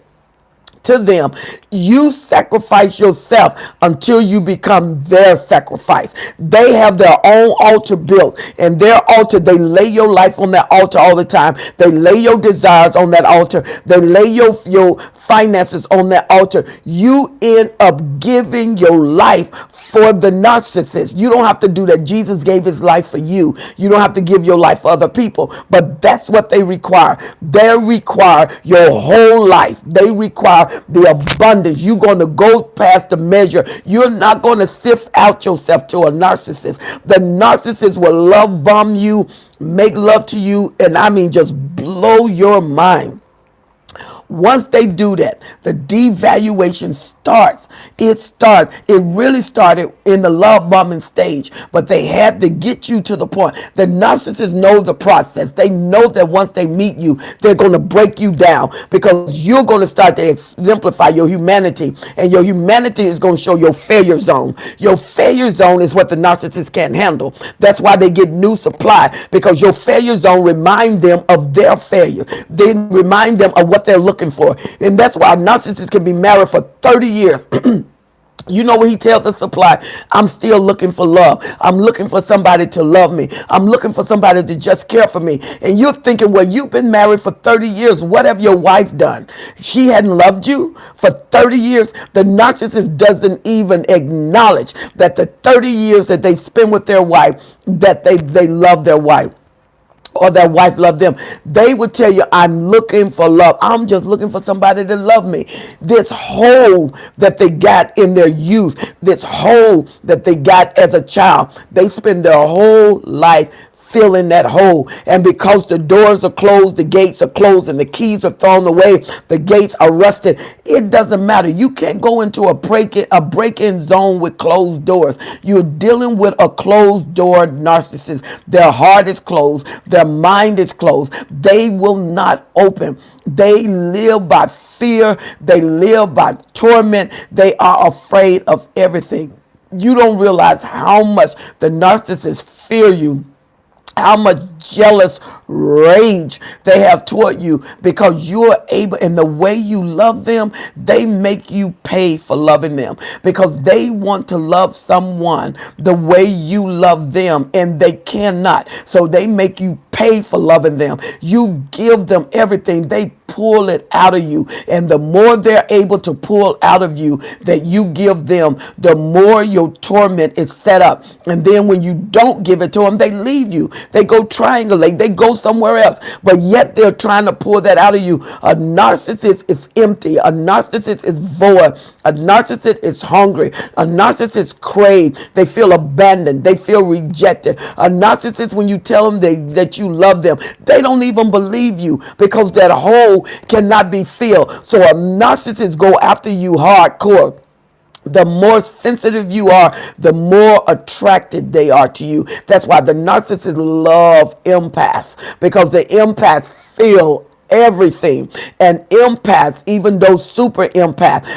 to them. You sacrifice yourself until you become their sacrifice. They have their own altar built, and their altar, they lay your life on that altar all the time. They lay your desires on that altar. They lay your finances on that altar. You end up giving your life for the narcissist. You don't have to do that. Jesus gave his life for you. You don't have to give your life for other people, but that's what they require. They require your whole life. They require the abundance. You're going to go past the measure. You're not going to sift out yourself to a narcissist. The narcissist will love bomb you, make love to you, and I mean just blow your mind. Once they do that, the devaluation starts. It really started in the love bombing stage, but they had to get you to the point. The narcissists know the process. They know that once they meet you, they're going to break you down, because you're going to start to exemplify your humanity, and your humanity is going to show your failure zone. Your failure zone is what the narcissist can't handle. That's why they get new supply, because your failure zone remind them of their failure. They remind them of what they're looking for. And that's why a narcissist can be married for 30 years. You know what he tells the supply? I'm still looking for love. I'm looking for somebody to love me. I'm looking for somebody to just care for me. And you're thinking, well, you've been married for 30 years. What have your wife done? She hadn't loved you for 30 years. The narcissist doesn't even acknowledge that the 30 years that they spend with their wife, that they love their wife, or their wife loved them. They would tell you, I'm looking for love. I'm just looking for somebody to love me. This hole that they got in their youth, this hole that they got as a child, they spend their whole life filling that hole. And because the doors are closed, the gates are closed, and the keys are thrown away, the gates are rusted, it doesn't matter. You can't go into a break-in zone with closed doors. You're dealing with a closed door narcissist. Their heart is closed. Their mind is closed. They will not open. They live by fear. They live by torment. They are afraid of everything. You don't realize how much the narcissists fear you, how much jealous rage they have toward you, because you're able, and the way you love them, they make you pay for loving them, because they want to love someone the way you love them, and they cannot. So they make you pay for loving them. You give them everything. They pull it out of you. And the more they're able to pull out of you that you give them, the more your torment is set up. And then when you don't give it to them, they leave you. They go triangulate. They go somewhere else. But yet they're trying to pour that out of you. A narcissist is empty. A narcissist is void. A narcissist is hungry. A narcissist crave. They feel abandoned. They feel rejected. A narcissist, when you tell them that you love them, they don't even believe you because that hole cannot be filled. So a narcissist go after you hardcore. The more sensitive you are, the more attracted they are to you. That's why the narcissists love empaths, because the empaths feel everything. And empaths, even those super empaths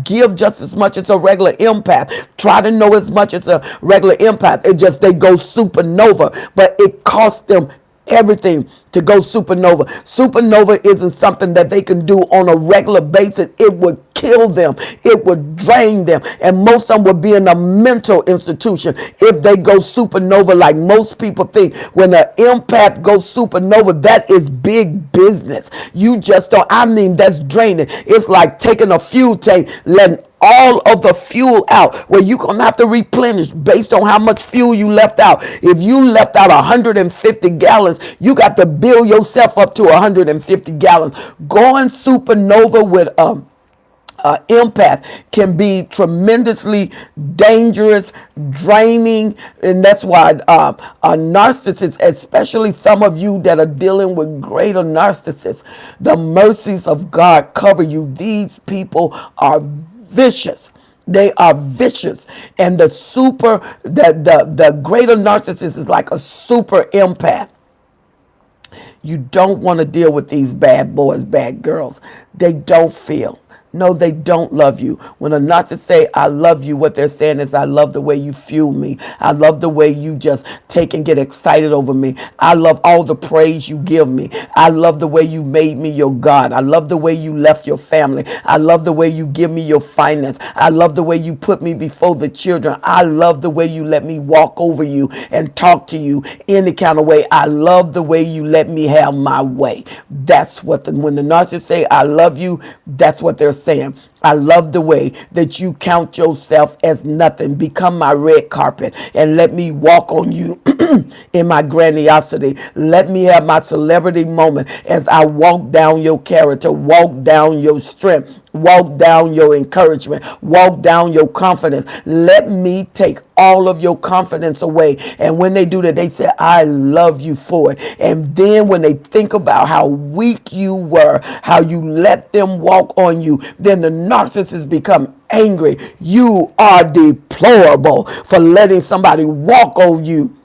give just as much as a regular empath, try to know as much as a regular empath. It just, they go supernova, but it costs them everything to go supernova. Supernova isn't something that they can do on a regular basis. It would kill them. It would drain them. And most of them would be in a mental institution if they go supernova, like most people think. When an empath goes supernova, that is big business. You just don't, I mean, that's draining. It's like taking a fuel tank, letting all of the fuel out, where you're going to have to replenish based on how much fuel you left out. If you left out 150 gallons, you got to build yourself up to 150 gallons. Going supernova with empath can be tremendously dangerous, draining, and that's why a narcissist, especially some of you that are dealing with greater narcissists, the mercies of God cover you. These people are vicious. They are vicious. And the greater narcissist is like a super empath. You don't want to deal with these bad boys, bad girls. They don't feel. No, they don't love you. When a narcissist say, I love you, what they're saying is, I love the way you fuel me. I love the way you just take and get excited over me. I love all the praise you give me. I love the way you made me your God. I love the way you left your family. I love the way you give me your finance. I love the way you put me before the children. I love the way you let me walk over you and talk to you any kind of way. I love the way you let me have my way. That's what when the narcissist say, I love you, that's what they're saying. I love the way that you count yourself as nothing. Become my red carpet and let me walk on you in my grandiosity. Let me have my celebrity moment as I walk down your character, walk down your strength, walk down your encouragement, walk down your confidence. Let me take all of your confidence away. And when they do that, they say, I love you for it. And then when they think about how weak you were, how you let them walk on you, then the narcissists become angry. You are deplorable for letting somebody walk on you.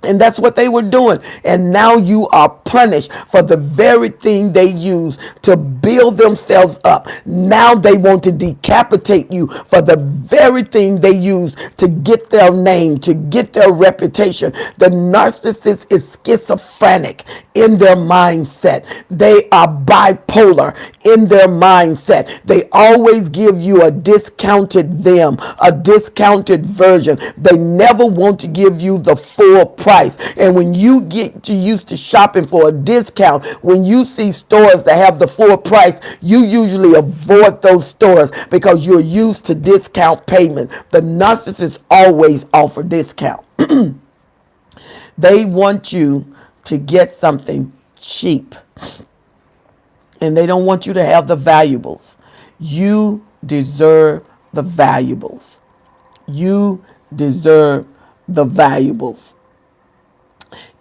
And that's what they were doing. And now you are punished for the very thing they use to build themselves up. Now they want to decapitate you for the very thing they use to get their name, to get their reputation. The narcissist is schizophrenic in their mindset. They are bipolar in their mindset. They always give you a discounted them, a discounted version. They never want to give you the full price. And when you get used to shopping for a discount, when you see stores that have the full price, you usually avoid those stores because you're used to discount payments. The narcissists always offer discount. They want you to get something cheap, and they don't want you to have the valuables. You deserve the valuables. You deserve the valuables.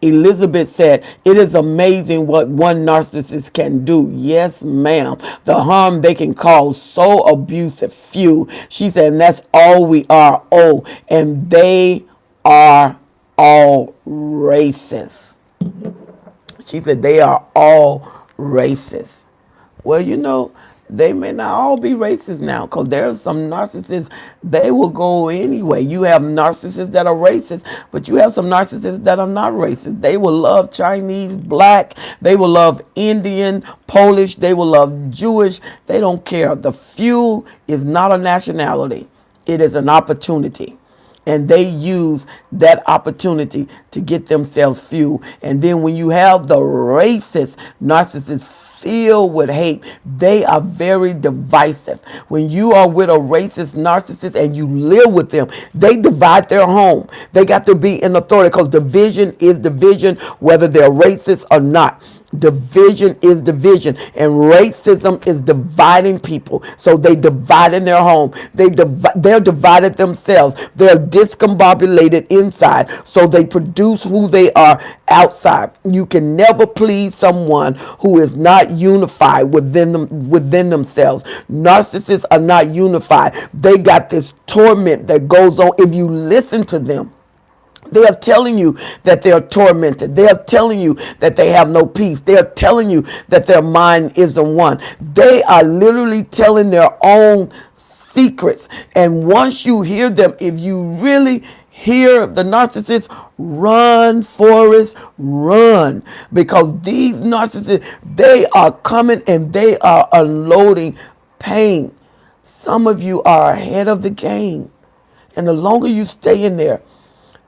Elizabeth said, it is amazing what one narcissist can do. Yes, ma'am. The harm they can cause, so abusive. Few. She said, and that's all we are. Oh, and they are all racist. She said, they are all racist. Well, you know, they may not all be racist now, because there are some narcissists, they will go anyway. You have narcissists that are racist, but you have some narcissists that are not racist. They will love Chinese, black, they will love Indian, Polish, they will love Jewish. They don't care. The fuel is not a nationality. It is an opportunity. and they use that opportunity to get themselves fueled. And then when you have the racist narcissist filled with hate, they are very divisive. When you are with a racist narcissist and you live with them, they divide their home. They got to be in authority, because division is division, whether they're racist or not. Division is division, and racism is dividing people. So they divide in their home. They're divided themselves. They're discombobulated inside, so they produce who they are outside. You can never please someone who is not unified within themselves. Narcissists are not unified. They got this torment that goes on. If you listen to them, they are telling you that they are tormented. They are telling you that they have no peace. They are telling you that their mind isn't one. They are literally telling their own secrets. And once you hear them, if you really hear the narcissist, run, Forrest, run. Because these narcissists, they are coming and they are unloading pain. Some of you are ahead of the game. And the longer you stay in there,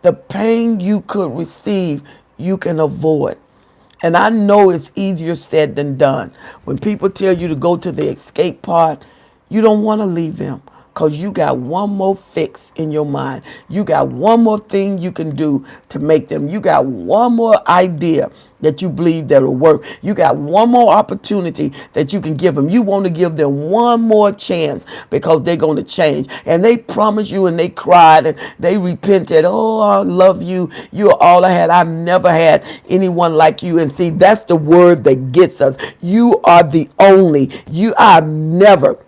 the pain you could receive, you can avoid. And I know it's easier said than done. When people tell you to go to the escape pod, you don't want to leave them, because you got one more fix in your mind. You got one more thing you can do to make them. You got one more idea that you believe that will work. You got one more opportunity that you can give them. You want to give them one more chance, because they're going to change. And they promised you, and they cried and they repented. Oh, I love you. You're all I had. I've never had anyone like you. And see, that's the word that gets us. You are the only. I've never.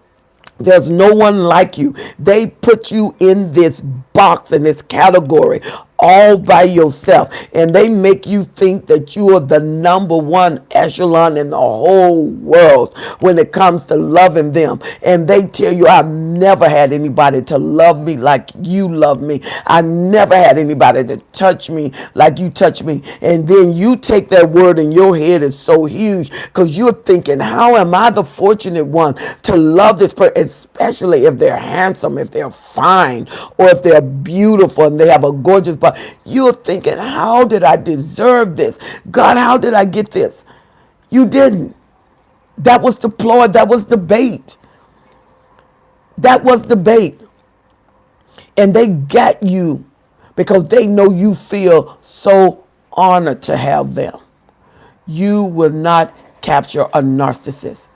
There's no one like you. They put you in this box, in this category, all by yourself. And they make you think that you are the number one echelon in the whole world when it comes to loving them. And they tell you, I've never had anybody to love me like you love me. I never had anybody to touch me like you touch me. And then you take that word and your head is so huge, because you're thinking, how am I the fortunate one to love this person, especially if they're handsome, if they're fine, or if they're beautiful and they have a gorgeous body. You're thinking, how did I deserve this? God, how did I get this? You didn't. That was the ploy. That was the bait. That was the bait. And they got you because they know you feel so honored to have them. You will not capture a narcissist.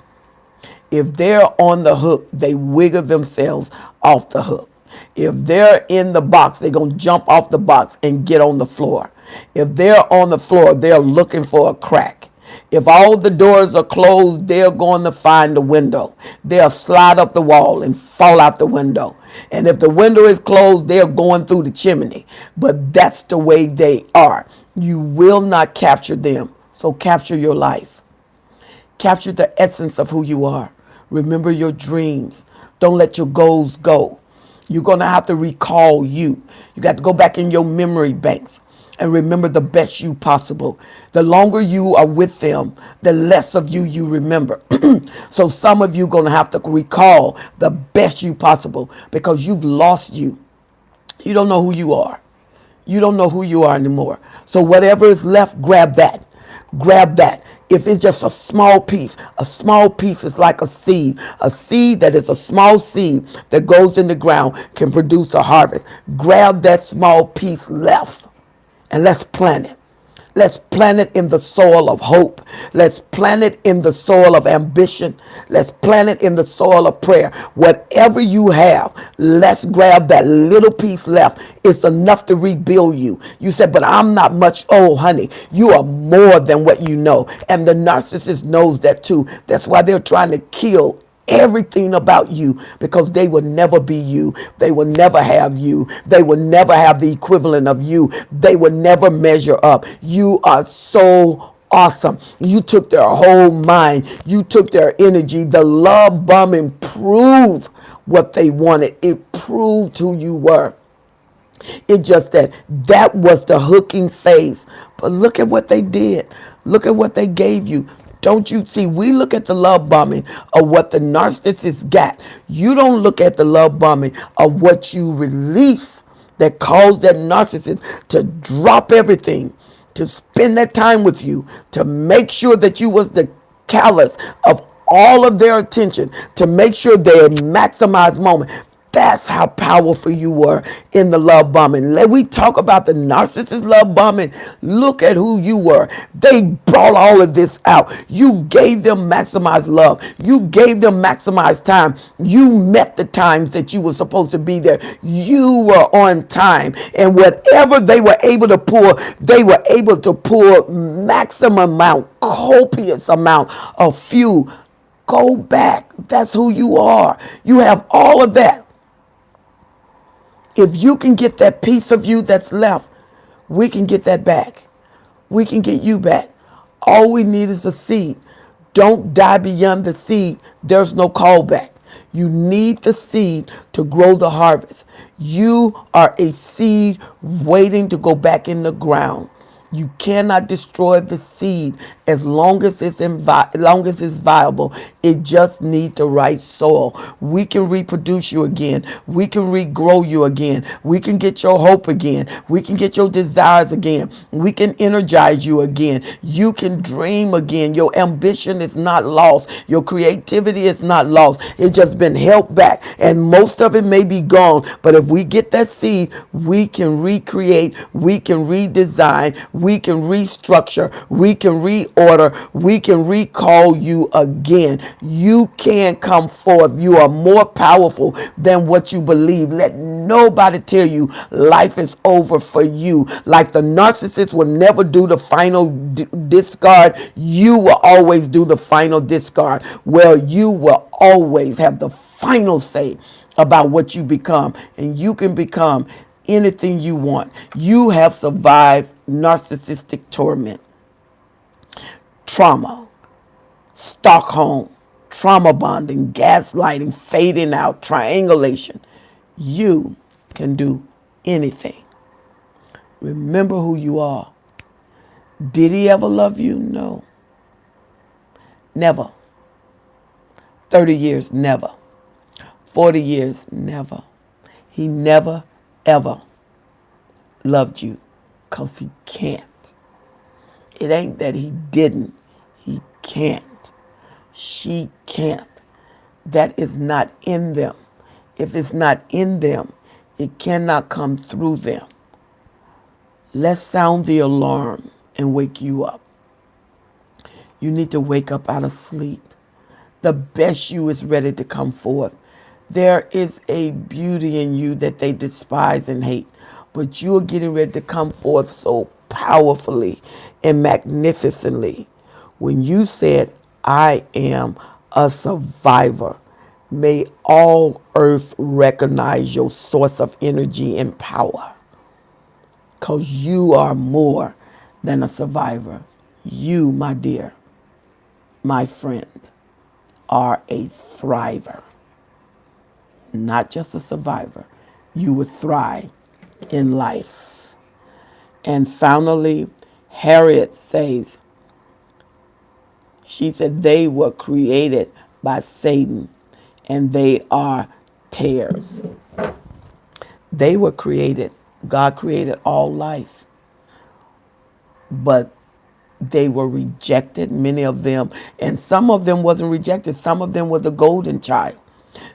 If they're on the hook, they wiggle themselves off the hook. If they're in the box, they're going to jump off the box and get on the floor. If they're on the floor, they're looking for a crack. If all the doors are closed, they're going to find a window. They'll slide up the wall and fall out the window. And if the window is closed, they're going through the chimney. But that's the way they are. You will not capture them. So capture your life. Capture the essence of who you are. Remember your dreams. Don't let your goals go. You're going to have to recall you. You got to go back in your memory banks and remember the best you possible. The longer you are with them, the less of you remember. So some of you are going to have to recall the best you possible, because you've lost you. You don't know who you are. You don't know who you are anymore. So whatever is left, grab that. Grab that. If it's just a small piece is like a seed. A seed that is a small seed that goes in the ground can produce a harvest. Grab that small piece left and let's plant it. Let's plant it in the soil of hope. Let's plant it in the soil of ambition. Let's plant it in the soil of prayer. Whatever you have, let's grab that little piece left. It's enough to rebuild you. You said, but I'm not much. Oh, honey, you are more than what you know. And the narcissist knows that too. That's why they're trying to kill everything about you, because they will never be you. They will never have you. They will never have the equivalent of you. They will never measure up. You are so awesome. You took their whole mind. You took their energy. The love bombing proved what they wanted. It proved who you were. It's just that was the hooking phase. But look at what they did. Look at what they gave you. Don't you see? We look at the love bombing of what the narcissist got. You don't look at the love bombing of what you release that caused that narcissist to drop everything, to spend that time with you, to make sure that you was the callous of all of their attention, to make sure they maximize moment. That's how powerful you were in the love bombing. Let we talk about the narcissist love bombing. Look at who you were. They brought all of this out. You gave them maximized love. You gave them maximized time. You met the times that you were supposed to be there. You were on time. And whatever they were able to pour, they were able to pour maximum amount, copious amount of fuel. Go back. That's who you are. You have all of that. If you can get that piece of you that's left, we can get that back. We can get you back. All we need is a seed. Don't die beyond the seed. There's no callback. You need the seed to grow the harvest. You are a seed waiting to go back in the ground. You cannot destroy the seed as long as it's viable. It just needs the right soil. We can reproduce you again. We can regrow you again. We can get your hope again. We can get your desires again. We can energize you again. You can dream again. Your ambition is not lost. Your creativity is not lost. It's just been held back, and most of it may be gone. But if we get that seed, we can recreate. We can redesign. We can restructure, we can reorder, we can recall you again. You can come forth. You are more powerful than what you believe. Let nobody tell you life is over for you. Like the narcissist will never do the final discard, you will always do the final discard. Well, you will always have the final say about what you become, and you can become anything you want. You have survived narcissistic torment, trauma, Stockholm, trauma bonding, gaslighting, fading out, triangulation. You can do anything. Remember who you are. Did he ever love you? No. Never. 30 years, never. 40 years, never. He never, ever loved you, because he can't. It ain't that he didn't. He can't. She can't. That is not in them. If it's not in them, it cannot come through them. Let's sound the alarm and wake you up. You need to wake up out of sleep. The best you is ready to come forth. There is a beauty in you that they despise and hate, but you're getting ready to come forth so powerfully and magnificently. When you said, I am a survivor, may all earth recognize your source of energy and power, because you are more than a survivor. You, my dear, my friend, are a thriver. Not just a survivor. You would thrive in life. And finally, Harriet says, she said, they were created by Satan, and they are tares. They were created. God created all life. But they were rejected, many of them. And some of them wasn't rejected. Some of them were the golden child.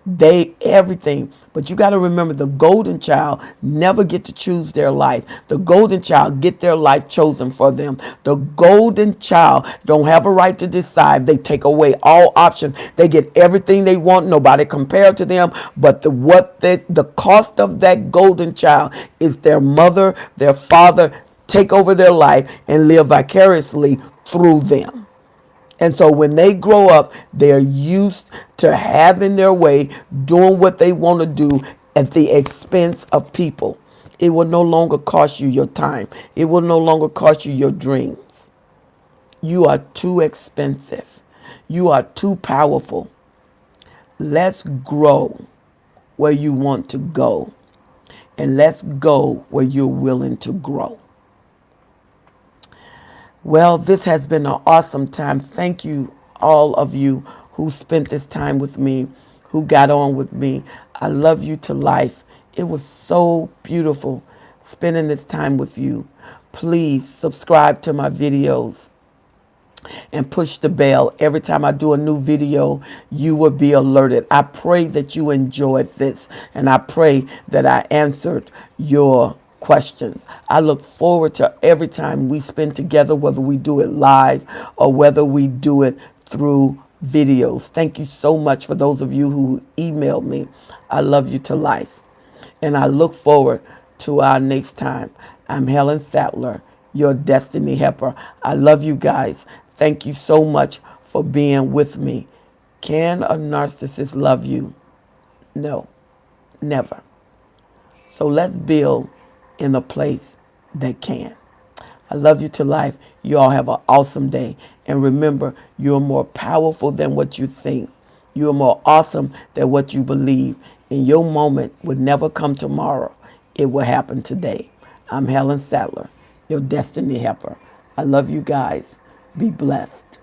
They everything. But you got to remember, the golden child never get to choose their life. The golden child get their life chosen for them. The golden child don't have a right to decide. They take away all options. They get everything they want. Nobody compared to them. But the cost of that golden child is their mother, their father take over their life and live vicariously through them. And so when they grow up, they're used to having their way, doing what they want to do at the expense of people. It will no longer cost you your time. It will no longer cost you your dreams. You are too expensive. You are too powerful. Let's grow where you want to go. And let's go where you're willing to grow. Well, this has been an awesome time. Thank you, all of you who spent this time with me, who got on with me. I love you to life, It was so beautiful spending this time with you. Please subscribe to my videos and push the bell. Every time I do a new video, you will be alerted. I pray that you enjoyed this, and I pray that I answered your questions. I look forward to every time we spend together, whether we do it live or whether we do it through videos. Thank you so much for those of you who emailed me. I love you to life, and I look forward to our next time. I'm Helen Sattler, your destiny helper. I love you guys. Thank you so much for being with me. Can a narcissist love you? No, never. So let's build in a place that can. I love you to life. You all have an awesome day. And remember, you're more powerful than what you think. You're more awesome than what you believe. And your moment would never come tomorrow. It will happen today. I'm Helen Sattler, your destiny helper. I love you guys. Be blessed.